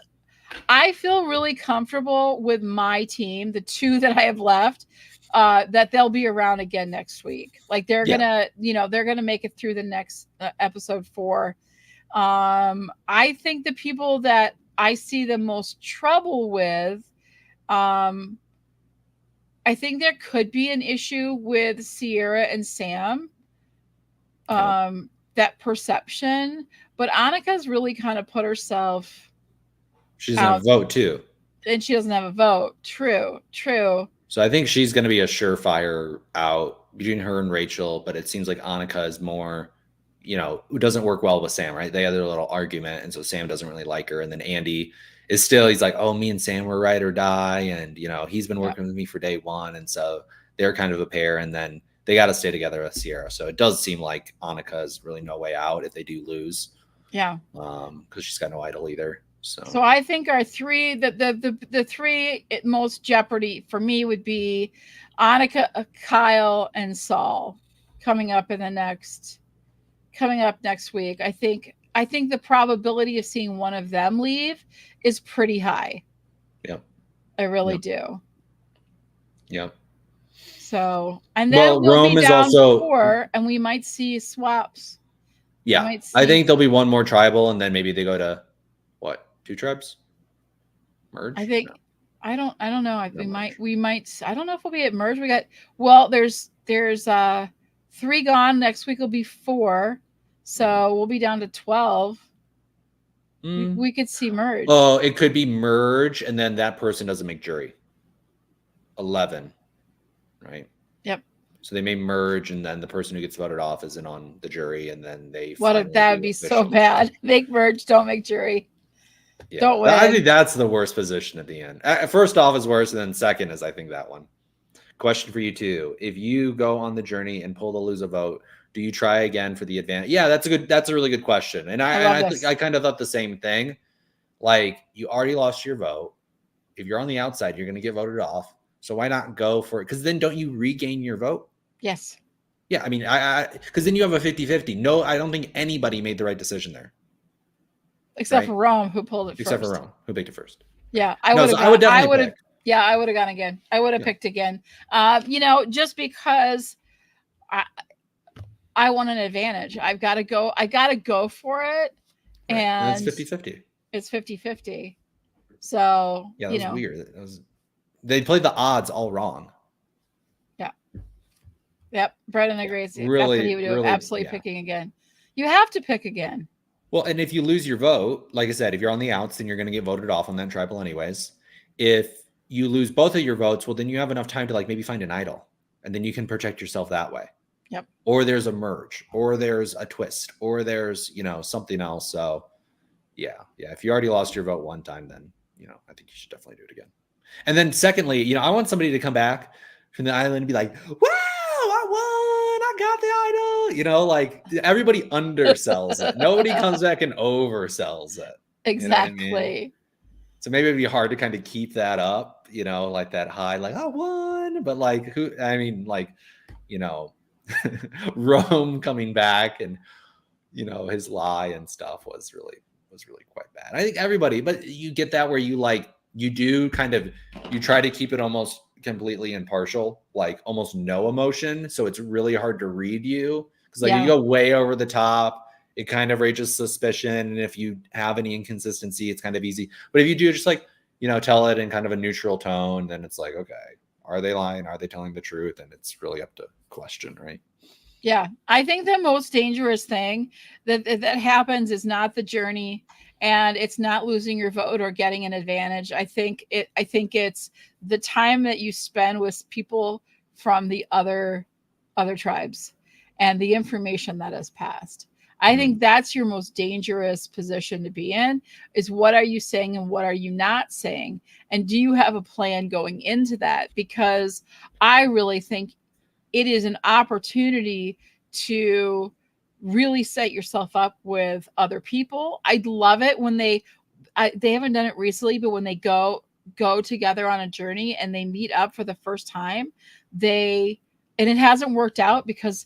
I feel really comfortable with my team, the two that I have left, that they'll be around again next week. Like they're gonna, they're gonna make it through the next episode 4. I think the people that I see the most trouble with, I think there could be an issue with Sierra and Sam, that perception, but Annika's really kind of put herself. She doesn't have a vote too. And she doesn't have a vote. True. So I think she's going to be a surefire out between her and Rachel, but it seems like Annika is more, who doesn't work well with Sam, right? They had their little argument, and so Sam doesn't really like her. And then Andy is still, he's like, oh, me and Sam were ride or die. And, he's been working with me for day one. And so they're kind of a pair. And then they got to stay together with Sierra. So it does seem like Annika is really no way out if they do lose. Yeah. Because she's got no idol either. So I think our three, the three at most jeopardy for me would be Annika, Kyle, and Saul coming up next week. I think the probability of seeing one of them leave is pretty high. Yep. I really do. Yep. So, and then we'll be down to 4, and we might see swaps. Yeah. I think there'll be one more tribal, and then maybe they go to what? 2 tribes merge. I think. No. I don't know. No We might. I don't know if we'll be at merge. There's 3 gone. Next week will be 4. So we'll be down to 12. Mm. We could see merge. Oh, it could be merge, and then that person doesn't make jury. 11, right? Yep. So they may merge, and then the person who gets voted off isn't on the jury, and then they. What if that would be so bad? Make merge, don't make jury. Yeah, don't win. I think that's the worst position at the end. First off is worse, and then second is I think that one. Question for you too: if you go on the journey and pull to lose a vote, do you try again for the advantage? Yeah, that's a really good question, and I kind of thought the same thing. Like, you already lost your vote. If you're on the outside, you're going to get voted off. So why not go for it? Because then don't you regain your vote? Yes. Yeah, I mean, because then you have a 50-50. No, I don't think anybody made the right decision there. Except for Rome, who pulled it Except first. for Rome, who picked it first. Yeah, I would definitely pick. Yeah, I would have gone again. I would have picked again. Just because I want an advantage. I've got to go. I got to go for it. Right. And it's 50-50. It's 50-50. So, yeah, that was weird. They played the odds all wrong. Yeah. Yep. Brendan agrees. Really, that's what he would do. Really, absolutely picking again. You have to pick again. Well, and if you lose your vote, like I said, if you're on the outs, then you're going to get voted off on that tribal anyways. If you lose both of your votes, well, then you have enough time to maybe find an idol, and then you can protect yourself that way. Yep. Or there's a merge, or there's a twist, or there's, something else. So yeah. If you already lost your vote one time, then, I think you should definitely do it again. And then secondly, I want somebody to come back from the island and be like, wow, I won. I got the idol. Everybody undersells it. Nobody comes back and oversells it. Exactly. You know what I mean? So maybe it'd be hard to kind of keep that up, like that high, I won. But Rome coming back and, his lie and stuff was really quite bad. I think everybody, but you get that where you you try to keep it almost completely impartial, almost no emotion. So it's really hard to read you because you go way over the top. It kind of raises suspicion. And if you have any inconsistency, it's kind of easy. But if you do just tell it in kind of a neutral tone, then it's okay, are they lying? Are they telling the truth? And it's really up to question, right? Yeah, I think the most dangerous thing that happens is not the journey, and it's not losing your vote or getting an advantage. I think it's the time that you spend with people from the other tribes and the information that is passed. I think that's your most dangerous position to be in, is what are you saying and what are you not saying? And do you have a plan going into that? Because I really think it is an opportunity to really set yourself up with other people. I'd love it when they haven't done it recently, but when they go together on a journey and they meet up for the first time, and it hasn't worked out because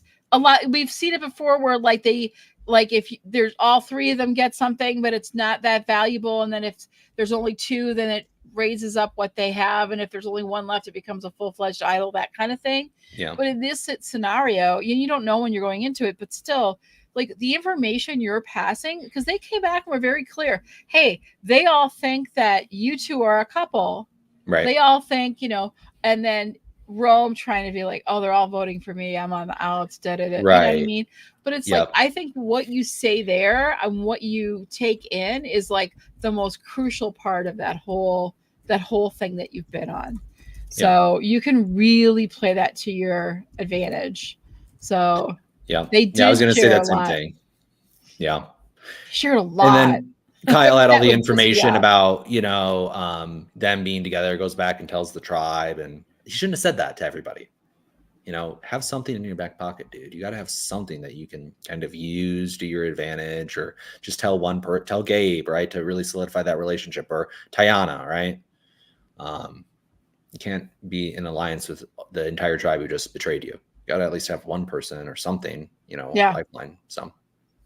we've seen it before where if there's all three of them get something, but it's not that valuable. And then if there's only two, then it raises up what they have. And if there's only one left, it becomes a full-fledged idol, that kind of thing. Yeah. But in this scenario, you don't know when you're going into it, but still, the information you're passing, because they came back and were very clear. Hey, they all think that you two are a couple. Right. They all think, and then Rome trying to be oh, they're all voting for me. I'm on the outs. Right. You know what I mean? But it's I think what you say there and what you take in is the most crucial part of that whole thing that you've been on. So you can really play that to your advantage. So they did. I was going to say that same thing. Yeah. Shared a lot. And then Kyle had all the information about, them being together, goes back and tells the tribe, and he shouldn't have said that to everybody. Have something in your back pocket, dude. You got to have something that you can kind of use to your advantage, or just tell tell Gabe, right, to really solidify that relationship, or Tiana, right? You can't be in alliance with the entire tribe who just betrayed you. You got to at least have one person or something, lifeline. So.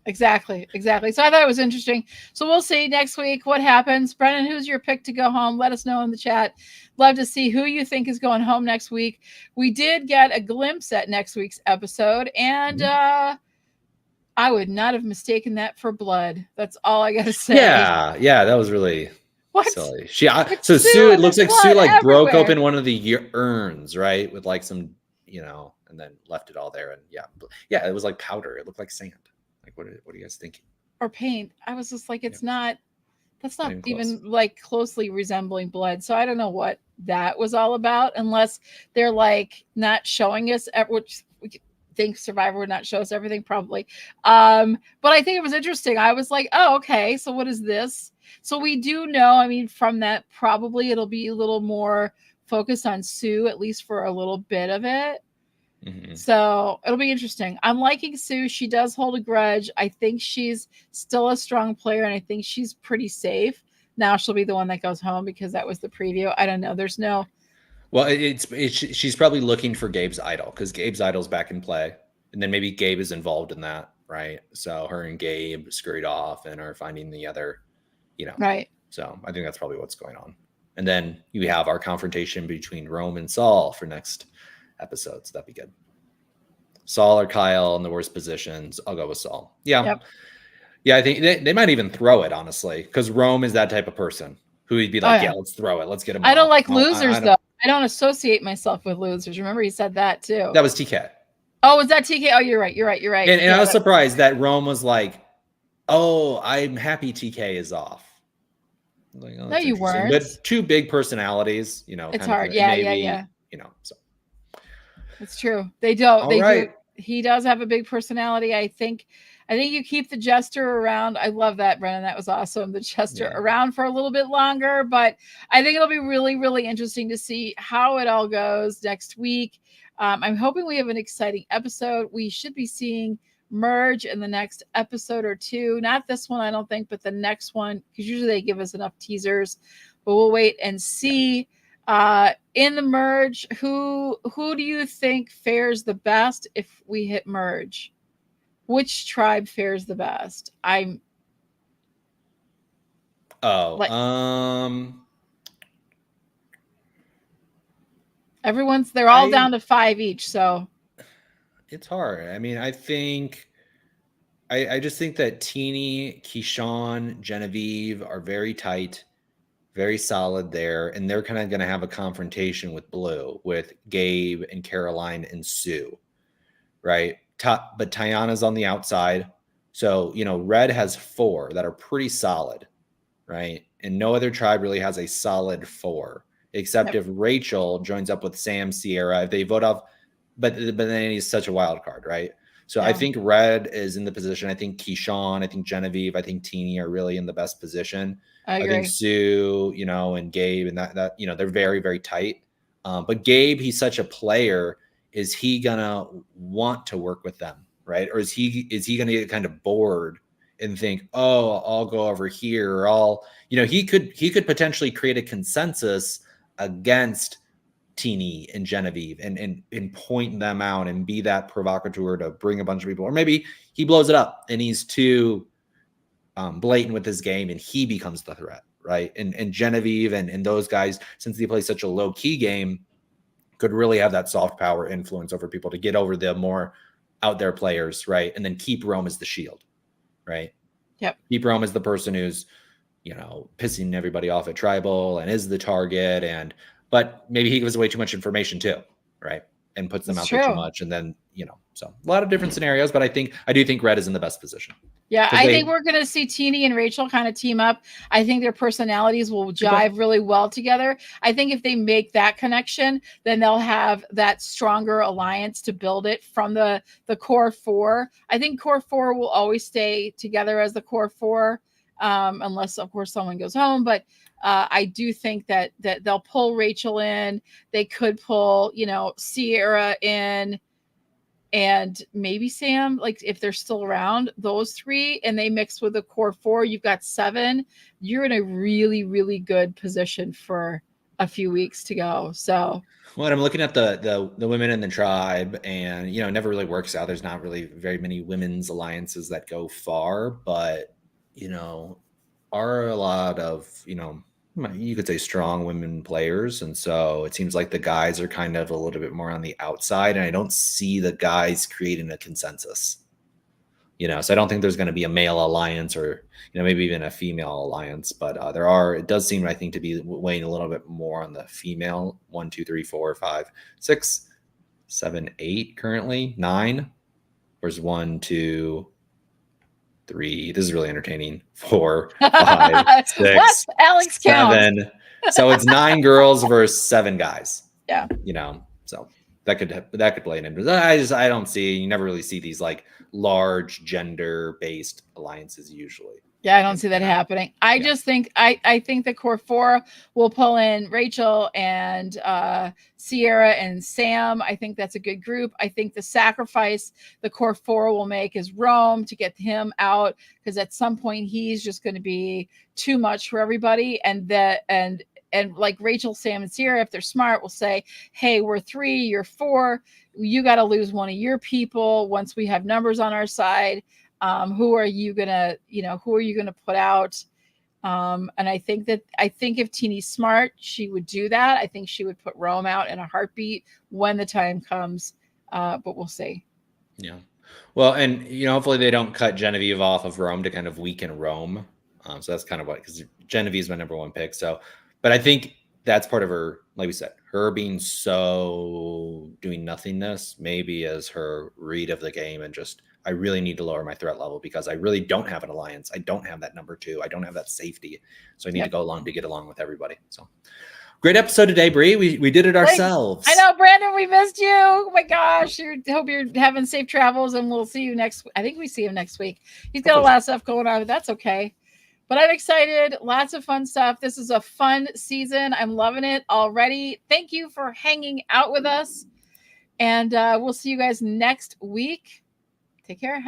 Exactly. So I thought it was interesting. So we'll see next week what happens. Brennan, who's your pick to go home? Let us know in the chat. Love to see who you think is going home next week. We did get a glimpse at next week's episode, and I would not have mistaken that for blood. That's all I got to say. Yeah, that was really silly. Sue, it looks like Sue broke open one of the urns, right, with some, and then left it all there, and yeah, it was like powder. It looked like sand. Like, what are you guys thinking? Or paint. I was just like, Yeah. it's not. That's not Not even close. like closely resembling blood. So I don't know what that was all about, unless they're like not showing us, which we think Survivor would not show us everything, probably. But I think it was interesting. I was like, oh, okay. So what is this? So we do know, I mean, from that, probably it'll be a little more focused on Sue, at least for a little bit of it. Mhm. So it'll be interesting. I'm liking Sue. She does hold a grudge. I think she's still a strong player, and I think she's pretty safe. Now she'll be the one that goes home because that was the preview. I don't know. There's no. Well, she's probably looking for Gabe's idol because Gabe's idol's back in play, and then maybe Gabe is involved in that, right? So her and Gabe scurried off and are finding the other, Right. So I think that's probably what's going on. And then you have our confrontation between Rome and Saul for next episode, so that'd be good. Saul or Kyle in the worst positions. I'll go with Saul. Yeah. Yep. Yeah, I think they might even throw it, honestly, because Rome is that type of person who would be like, yeah, let's throw it. Let's get him I don't off. like losers, though. I don't associate myself with losers. Remember, he said that too. That was TK. Oh, was that TK? Oh, you're right. And I was surprised that Rome was like, oh, I'm happy TK is off. Like, oh, no, you weren't. But two big personalities, It's hard. Yeah. So. It's true. They don't. All right. do. He does have a big personality. I think you keep the jester around. I love that, Brennan. That was awesome. The jester around for a little bit longer, but I think it'll be really, really interesting to see how it all goes next week. I'm hoping we have an exciting episode. We should be seeing Merge in the next episode or two. Not this one, I don't think, but the next one, because usually they give us enough teasers. But we'll wait and see. In the Merge, who do you think fares the best if we hit Merge? Which tribe fares the best? They're all down to 5 each, so it's hard. I mean, I just think that Teeny, Keyshawn, Genevieve are very tight, very solid there, and they're kind of going to have a confrontation with Blue, with Gabe and Caroline and Sue, right? But Tiana's on the outside. So, Red has 4 that are pretty solid, right? And no other tribe really has a solid 4, except if Rachel joins up with Sam, Sierra, if they vote off, but then he's such a wild card, right? So I think Red is in the position. I think Keyshawn, I think Genevieve, I think Teeny are really in the best position. I think Sue, and Gabe and that they're very, very tight. But Gabe, he's such a player. Is he gonna want to work with them, right? Or is he gonna get kind of bored and think, oh, I'll go over here, or he could potentially create a consensus against Teeny and Genevieve and point them out and be that provocateur to bring a bunch of people, or maybe he blows it up and he's too blatant with his game and he becomes the threat, right? And Genevieve and those guys, since they play such a low key game, could really have that soft power influence over people to get over the more out there players, right? And then keep Rome as the shield, right? Yep. Keep Rome as the person who's, pissing everybody off at tribal and is the target, but maybe he gives away too much information too, right? And puts them out there too much. And then, so a lot of different scenarios, but I do think Red is in the best position. Yeah, I think we're going to see Teeny and Rachel kind of team up. I think their personalities will jive really well together. I think if they make that connection, then they'll have that stronger alliance to build it from the core 4. I think core 4 will always stay together as the core 4, unless, of course, someone goes home. But I do think that they'll pull Rachel in. They could pull, Sierra in. And maybe Sam, like if they're still around, those 3, and they mix with the core 4, you've got 7. You're in a really, really good position for a few weeks to go. So, well, I'm looking at the women in the tribe, and it never really works out. There's not really very many women's alliances that go far, but are a lot of you could say strong women players. And so it seems like the guys are kind of a little bit more on the outside, and I don't see the guys creating a consensus, so I don't think there's going to be a male alliance or, maybe even a female alliance, but it does seem, I think, to be weighing a little bit more on the female. 1, 2, 3, 4, 5, 6, 7, 8, currently 9. Where's 1, 2, 3. This is really entertaining. 4, 5, 6, Watch Alex count. 7. So it's 9 girls versus 7 guys. Yeah. So that could play into it. I don't see, you never really see these like large gender based alliances usually. Yeah, I don't see that happening. I just think I think the core 4 will pull in Rachel and Sierra and Sam. I think that's a good group. I think the sacrifice the core 4 will make is Rome to get him out, because at some point he's just going to be too much for everybody. And like Rachel, Sam, and Sierra, if they're smart, will say, hey, we're 3, you're 4. You got to lose one of your people once we have numbers on our side. Who are you gonna put out? And I think if Teeny's smart, she would do that. I think she would put Rome out in a heartbeat when the time comes. But we'll see. Yeah. Well, and hopefully they don't cut Genevieve off of Rome to kind of weaken Rome. So that's kind of because Genevieve's my number 1 pick. So, but I think that's part of her, like we said, her being so doing nothingness maybe as her read of the game, and just, I really need to lower my threat level because I really don't have an alliance. I don't have that number 2. I don't have that safety. So I need to go along to get along with everybody. So great episode today, Bree. We did it ourselves. I know, Brandon, we missed you. Oh my gosh. Hope you're having safe travels, and we'll see you I think we see him next week. He's got a lot of stuff going on, but that's okay. But I'm excited. Lots of fun stuff. This is a fun season. I'm loving it already. Thank you for hanging out with us. And we'll see you guys next week. Take care.